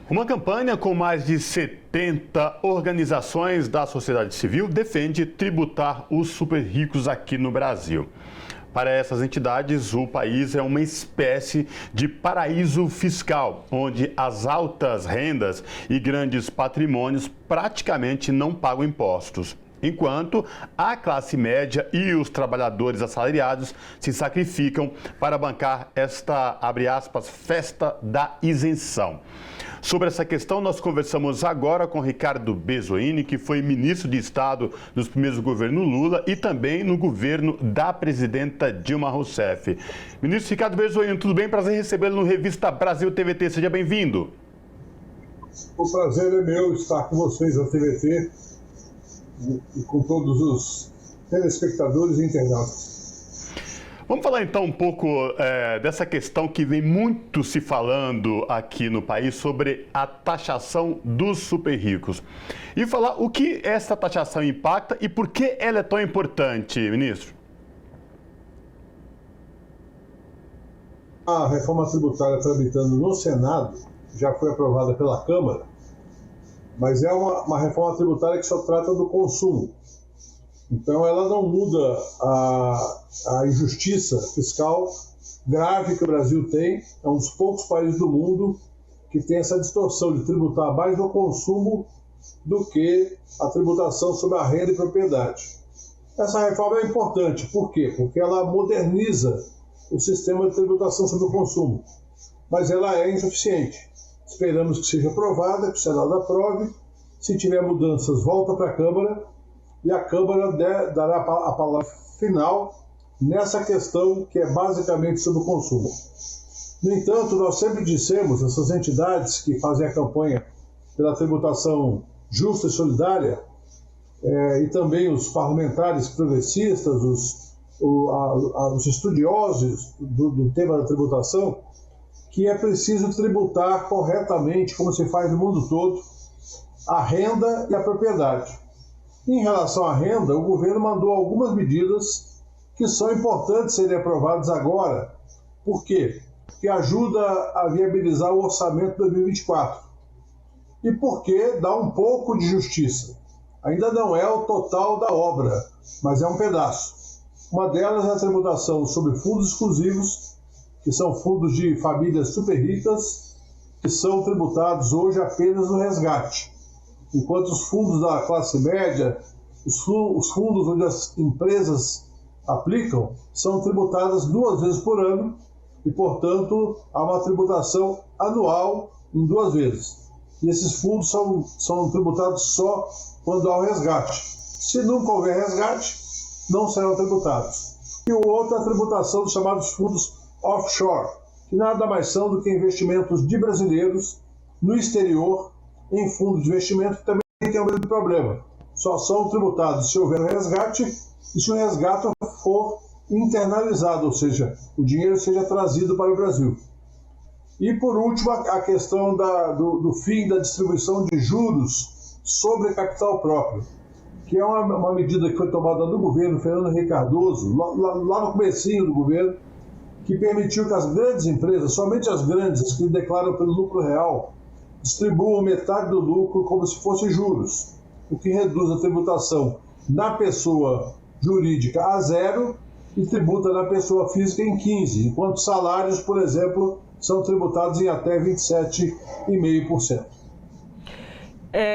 Uma campanha com mais de 70 organizações da sociedade civil defende tributar os super ricos aqui no Brasil. Para essas entidades, o país é uma espécie de paraíso fiscal, onde as altas rendas e grandes patrimônios praticamente não pagam impostos, enquanto a classe média e os trabalhadores assalariados se sacrificam para bancar esta, abre aspas, festa da isenção. Sobre essa questão, nós conversamos agora com Ricardo Bezoini, que foi ministro de Estado nos primeiros governos Lula e também no governo da presidenta Dilma Rousseff. Ministro Ricardo Bezoini, tudo bem? Prazer recebê-lo no Revista Brasil TVT. Seja bem-vindo. O prazer é meu estar com vocês na TVT e com todos os telespectadores e internautas. Vamos falar então um pouco dessa questão que vem muito se falando aqui no país sobre a taxação dos super ricos. E falar o que essa taxação impacta e por que ela é tão importante, ministro. A reforma tributária tramitando no Senado já foi aprovada pela Câmara, mas é uma reforma tributária que só trata do consumo. Então, ela não muda a injustiça fiscal grave que o Brasil tem. É um dos poucos países do mundo que tem essa distorção de tributar mais no consumo do que a tributação sobre a renda e propriedade. Essa reforma é importante. Por quê? Porque ela moderniza o sistema de tributação sobre o consumo. Mas ela é insuficiente. Esperamos que seja aprovada, que o Senado aprove. Se tiver mudanças, volta para a Câmara. E a Câmara dará a palavra final nessa questão que é basicamente sobre o consumo. No entanto, nós sempre dissemos, essas entidades que fazem a campanha pela tributação justa e solidária, e também os parlamentares progressistas, os estudiosos do tema da tributação, que é preciso tributar corretamente, como se faz no mundo todo, a renda e a propriedade. Em relação à renda, o governo mandou algumas medidas que são importantes serem aprovadas agora. Por quê? Porque ajuda a viabilizar o orçamento de 2024. E porque dá um pouco de justiça. Ainda não é o total da obra, mas é um pedaço. Uma delas é a tributação sobre fundos exclusivos, que são fundos de famílias super ricas, que são tributados hoje apenas no resgate. Enquanto os fundos da classe média, os fundos onde as empresas aplicam, são tributadas 2 vezes por ano e, portanto, há uma tributação anual em 2 vezes. E esses fundos são tributados só quando há o resgate. Se nunca houver resgate, não serão tributados. E o outro é a tributação dos chamados fundos offshore, que nada mais são do que investimentos de brasileiros no exterior em fundos de investimento que também tem o mesmo problema. Só são tributados se houver resgate e se o resgate for internalizado, ou seja, o dinheiro seja trazido para o Brasil. E, por último, a questão do fim da distribuição de juros sobre capital próprio, que é uma medida que foi tomada no governo Fernando Henrique Cardoso, lá no comecinho do governo, que permitiu que as grandes empresas, somente as grandes, as que declaram pelo lucro real, distribuam metade do lucro como se fosse juros, o que reduz a tributação na pessoa jurídica a 0 e tributa na pessoa física em 15%, enquanto salários, por exemplo, são tributados em até 27,5%.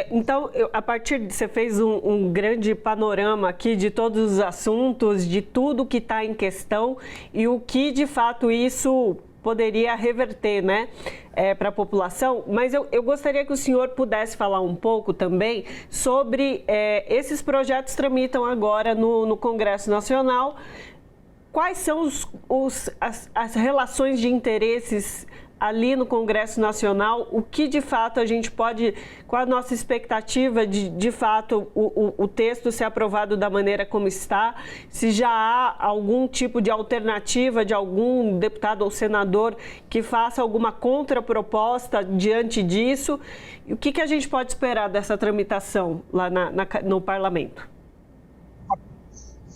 Então, a partir de você fez um grande panorama aqui de todos os assuntos, de tudo que está em questão e o que, de fato, isso poderia reverter, né, para a população, mas eu gostaria que o senhor pudesse falar um pouco também sobre esses projetos que tramitam agora no Congresso Nacional. Quais são as relações de interesses ali no Congresso Nacional? O que de fato a gente pode, qual a nossa expectativa de fato o texto ser aprovado da maneira como está, se já há algum tipo de alternativa de algum deputado ou senador que faça alguma contraproposta diante disso, e o que a gente pode esperar dessa tramitação lá no Parlamento?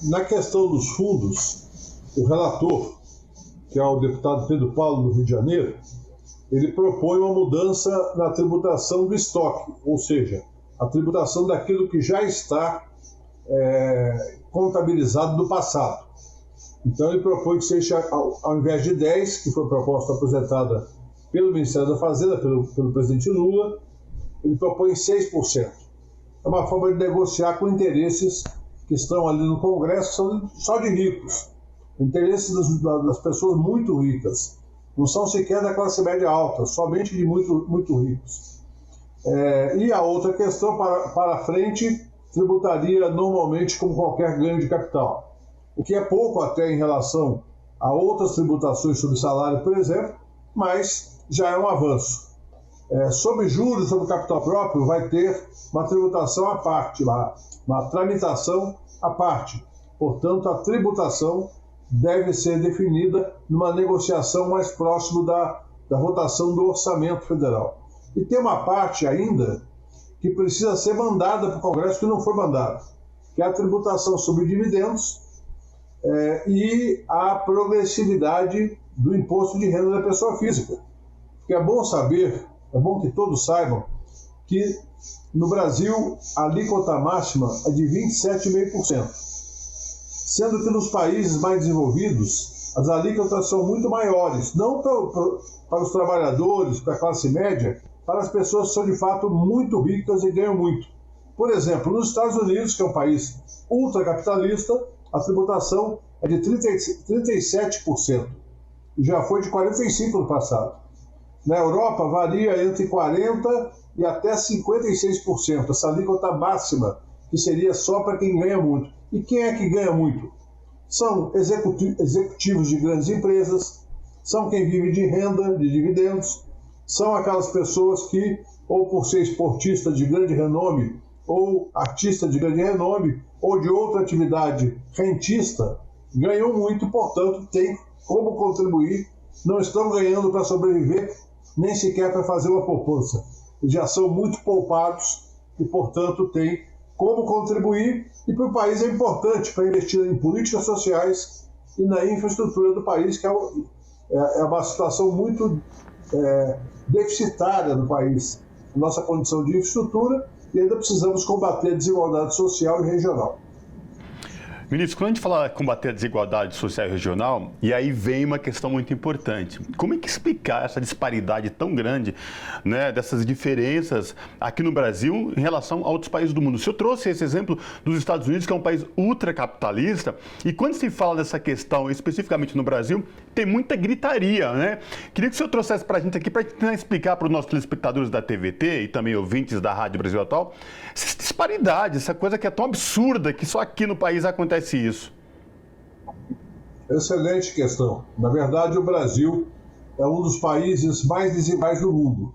Na questão dos fundos, o relator, que é o deputado Pedro Paulo, do Rio de Janeiro, ele propõe uma mudança na tributação do estoque, ou seja, a tributação daquilo que já está contabilizado do passado. Então ele propõe que seja, ao invés de 10, que foi a proposta apresentada pelo Ministério da Fazenda, pelo presidente Lula, ele propõe 6%. É uma forma de negociar com interesses que estão ali no Congresso, que são só de ricos. Interesses das pessoas muito ricas. Não são sequer da classe média alta, somente de muito ricos. E a outra questão, para frente, tributaria normalmente como qualquer ganho de capital. O que é pouco até em relação a outras tributações sobre salário, por exemplo, mas já é um avanço. Sobre juros, sobre capital próprio, vai ter uma tributação à parte, uma tramitação à parte. Portanto, a tributação deve ser definida numa negociação mais próxima da votação do orçamento federal. E tem uma parte ainda que precisa ser mandada para o Congresso que não foi mandada, que é a tributação sobre dividendos e a progressividade do imposto de renda da pessoa física. Porque é bom saber, é bom que todos saibam, que no Brasil a alíquota máxima é de 27,5%, sendo que nos países mais desenvolvidos as alíquotas são muito maiores, não para os trabalhadores, para a classe média, para as pessoas que são de fato muito ricas e ganham muito. Por exemplo, nos Estados Unidos, que é um país ultracapitalista, a tributação é de 37%, e já foi de 45% no passado. Na Europa varia entre 40% e até 56%, essa alíquota máxima, que seria só para quem ganha muito. E quem é que ganha muito? São executivos de grandes empresas, são quem vive de renda, de dividendos, são aquelas pessoas que, ou por ser esportista de grande renome, ou artista de grande renome, ou de outra atividade rentista, ganham muito, portanto, têm como contribuir, não estão ganhando para sobreviver, nem sequer para fazer uma poupança. Já são muito poupados e, portanto, têm como contribuir, e para o país é importante para investir em políticas sociais e na infraestrutura do país, que é uma situação muito deficitária do país, nossa condição de infraestrutura, e ainda precisamos combater a desigualdade social e regional. Ministro, quando a gente fala combater a desigualdade social e regional, e aí vem uma questão muito importante. Como é que explicar essa disparidade tão grande, né, dessas diferenças aqui no Brasil em relação a outros países do mundo? O senhor trouxe esse exemplo dos Estados Unidos, que é um país ultracapitalista, e quando se fala dessa questão especificamente no Brasil, tem muita gritaria, né? Queria que o senhor trouxesse para a gente aqui, para tentar explicar para os nossos telespectadores da TVT e também ouvintes da Rádio Brasil Atual, essa disparidade, essa coisa que é tão absurda que só aqui no país acontece isso. Excelente questão. Na verdade, o Brasil é um dos países mais desiguais do mundo.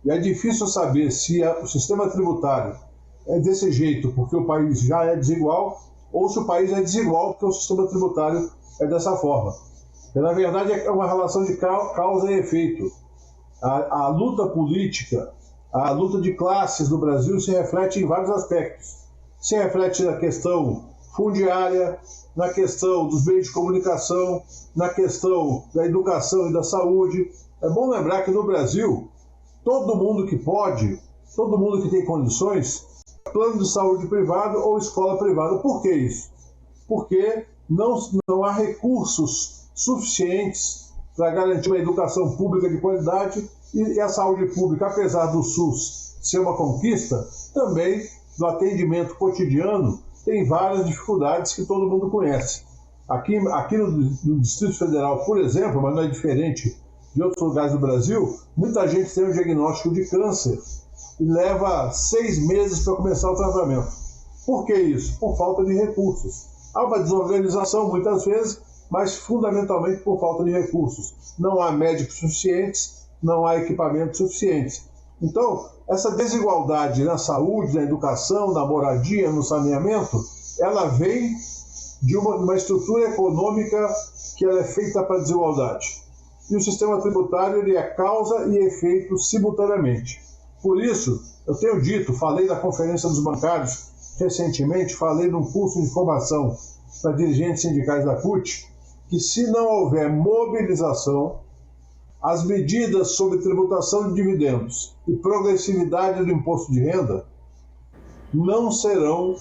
E é difícil saber se o sistema tributário é desse jeito porque o país já é desigual, ou se o país é desigual porque o sistema tributário é dessa forma. E, na verdade, é uma relação de causa e efeito. A luta política, a luta de classes no Brasil se reflete em vários aspectos. Se reflete na questão fundiária, na questão dos meios de comunicação, na questão da educação e da saúde. É bom lembrar que no Brasil, todo mundo que pode, todo mundo que tem condições, plano de saúde privado ou escola privada. Por que isso? Porque não há recursos suficientes para garantir uma educação pública de qualidade, e a saúde pública, apesar do SUS ser uma conquista, também do atendimento cotidiano tem várias dificuldades que todo mundo conhece. Aqui no Distrito Federal, por exemplo, mas não é diferente de outros lugares do Brasil, muita gente tem um diagnóstico de câncer e leva 6 meses para começar o tratamento. Por que isso? Por falta de recursos. Há uma desorganização muitas vezes, mas fundamentalmente por falta de recursos. Não há médicos suficientes, não há equipamentos suficientes. Então, essa desigualdade na saúde, na educação, na moradia, no saneamento, ela vem de uma estrutura econômica que ela é feita para a desigualdade. E o sistema tributário ele é causa e efeito simultaneamente. Por isso, eu tenho dito, falei na Conferência dos Bancários recentemente, falei num curso de formação para dirigentes sindicais da CUT, que se não houver mobilização, as medidas sobre tributação de dividendos e progressividade do imposto de renda não serão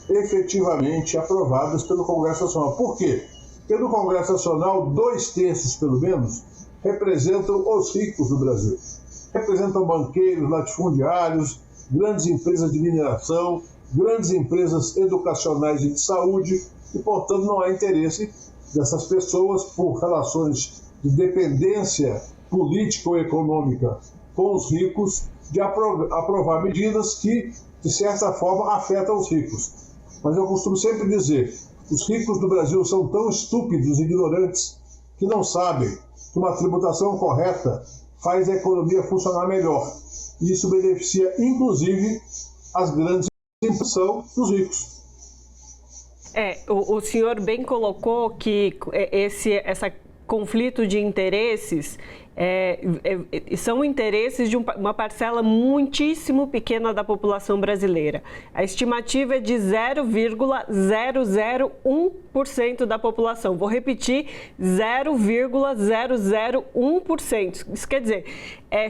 efetivamente aprovadas pelo Congresso Nacional. Por quê? Porque no Congresso Nacional, 2/3, pelo menos, representam os ricos do Brasil. Representam banqueiros, latifundiários, grandes empresas de mineração, grandes empresas educacionais e de saúde, e, portanto, não há interesse dessas pessoas, por relações de dependência política ou econômica com os ricos, de aprovar medidas que, de certa forma, afetam os ricos. Mas eu costumo sempre dizer, os ricos do Brasil são tão estúpidos e ignorantes que não sabem que uma tributação correta faz a economia funcionar melhor. E isso beneficia, inclusive, as grandes empresas dos ricos. O senhor bem colocou que esse conflito de interesses são interesses de uma parcela muitíssimo pequena da população brasileira. A estimativa é de 0,001% da população. Vou repetir, 0,001%. Isso quer dizer,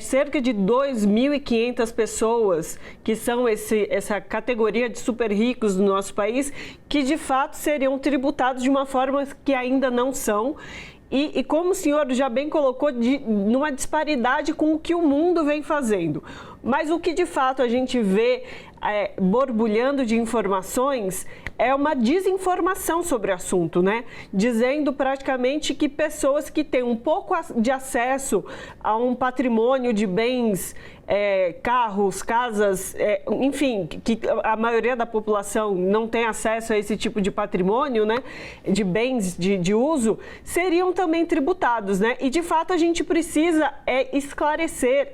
cerca de 2.500 pessoas que são essa categoria de super ricos do nosso país, que de fato seriam tributados de uma forma que ainda não são. E como o senhor já bem colocou, numa disparidade com o que o mundo vem fazendo. Mas o que de fato a gente vê borbulhando de informações é uma desinformação sobre o assunto, né? Dizendo praticamente que pessoas que têm um pouco de acesso a um patrimônio de bens, carros, casas, enfim, que a maioria da população não tem acesso a esse tipo de patrimônio, né? De bens de uso, seriam também tributados, né? E de fato a gente precisa esclarecer,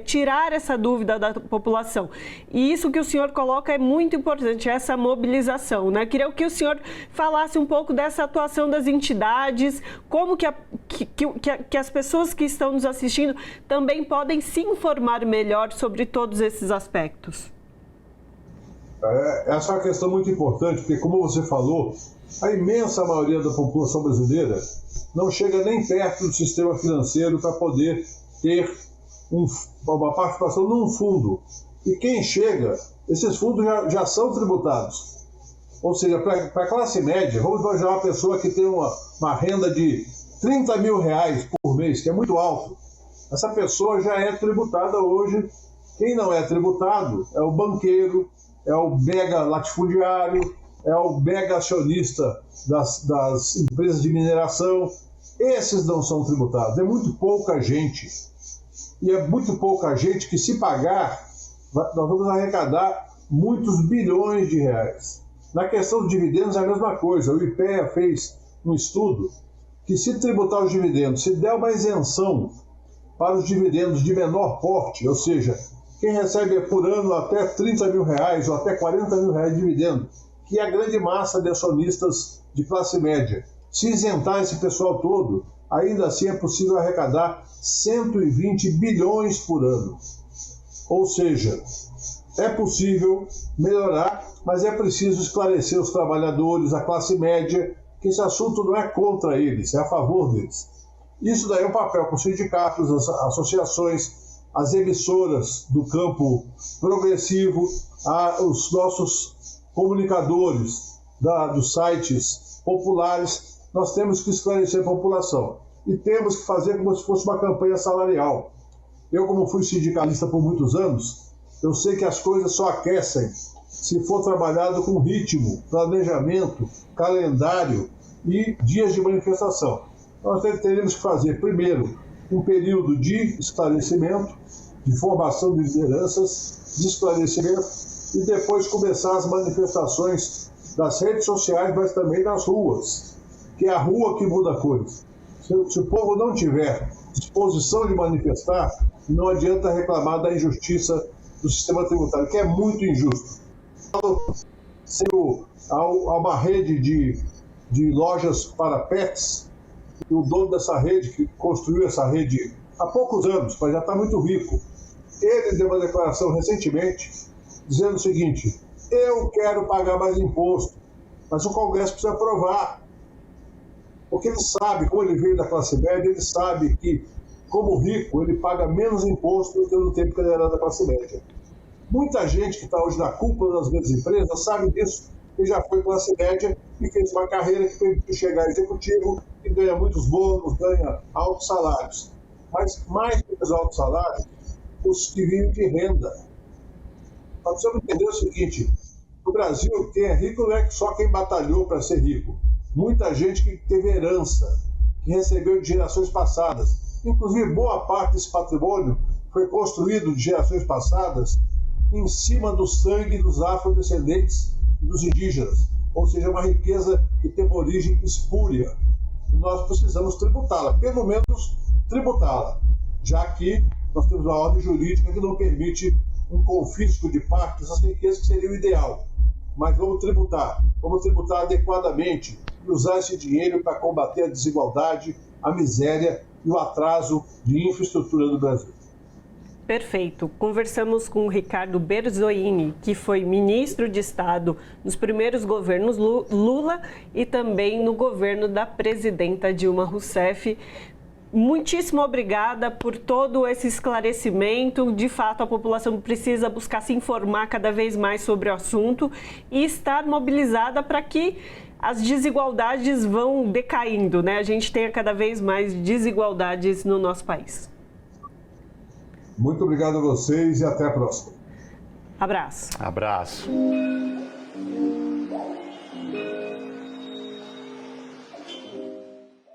tirar essa dúvida da população. E isso que o senhor coloca é muito importante, essa mobilização, né? Queria que o senhor falasse um pouco dessa atuação das entidades, como que as pessoas que estão nos assistindo também podem se informar melhor sobre todos esses aspectos. Essa é uma questão muito importante, porque, como você falou, a imensa maioria da população brasileira não chega nem perto do sistema financeiro para poder ter uma participação num fundo. E quem chega, esses fundos já são tributados. Ou seja, para a classe média, vamos imaginar uma pessoa que tem uma renda de R$30 mil por mês, que é muito alto. Essa pessoa já é tributada hoje. Quem não é tributado é o banqueiro, é o mega latifundiário, é o mega acionista das empresas de mineração. Esses não são tributados. É muito pouca gente. E é muito pouca gente que, se pagar, nós vamos arrecadar muitos bilhões de reais. Na questão dos dividendos é a mesma coisa. O IPEA fez um estudo que, se tributar os dividendos, se der uma isenção para os dividendos de menor porte, ou seja, quem recebe por ano até R$30 mil ou até R$40 mil de dividendo, que é a grande massa de acionistas de classe média, se isentar esse pessoal todo, ainda assim é possível arrecadar 120 bilhões por ano. Ou seja, é possível melhorar, mas é preciso esclarecer os trabalhadores, a classe média, que esse assunto não é contra eles, é a favor deles. Isso daí é um papel para os sindicatos, as associações, as emissoras do campo progressivo, os nossos comunicadores dos sites populares. Nós temos que esclarecer a população e temos que fazer como se fosse uma campanha salarial. Eu, como fui sindicalista por muitos anos, eu sei que as coisas só aquecem se for trabalhado com ritmo, planejamento, calendário e dias de manifestação. Nós teríamos que fazer, primeiro, um período de esclarecimento, de formação de lideranças, de esclarecimento, e depois começar as manifestações das redes sociais, mas também nas ruas, que é a rua que muda a coisa. Se o povo não tiver disposição de manifestar, não adianta reclamar da injustiça do sistema tributário, que é muito injusto. Há uma rede de lojas para pets, e o dono dessa rede, que construiu essa rede há poucos anos, mas já está muito rico, ele deu uma declaração recentemente dizendo o seguinte: eu quero pagar mais imposto, mas o Congresso precisa aprovar. Porque ele sabe, como ele veio da classe média, ele sabe que como rico, ele paga menos imposto do que no tempo que ele era da classe média. Muita gente que está hoje na cúpula das grandes empresas sabe disso, que já foi classe média e fez uma carreira que permitiu chegar a executivo e ganha muitos bônus, ganha altos salários. Mas mais do que os altos salários, os que vivem de renda. Nós precisamos entender o seguinte: no Brasil, quem é rico não é só quem batalhou para ser rico. Muita gente que teve herança, que recebeu de gerações passadas. Inclusive, boa parte desse patrimônio foi construído de gerações passadas em cima do sangue dos afrodescendentes e dos indígenas. Ou seja, uma riqueza que tem uma origem espúria. E nós precisamos tributá-la, pelo menos tributá-la, já que nós temos uma ordem jurídica que não permite um confisco de parte dessas riquezas, que seria o ideal. Mas vamos tributar adequadamente e usar esse dinheiro para combater a desigualdade, a miséria e o atraso de infraestrutura do Brasil. Perfeito. Conversamos com o Ricardo Berzoini, que foi ministro de Estado nos primeiros governos Lula e também no governo da presidenta Dilma Rousseff. Muitíssimo obrigada por todo esse esclarecimento. De fato, a população precisa buscar se informar cada vez mais sobre o assunto e estar mobilizada para que as desigualdades vão decaindo, né? A gente tenha cada vez mais desigualdades no nosso país. Muito obrigado a vocês e até a próxima. Abraço. Abraço.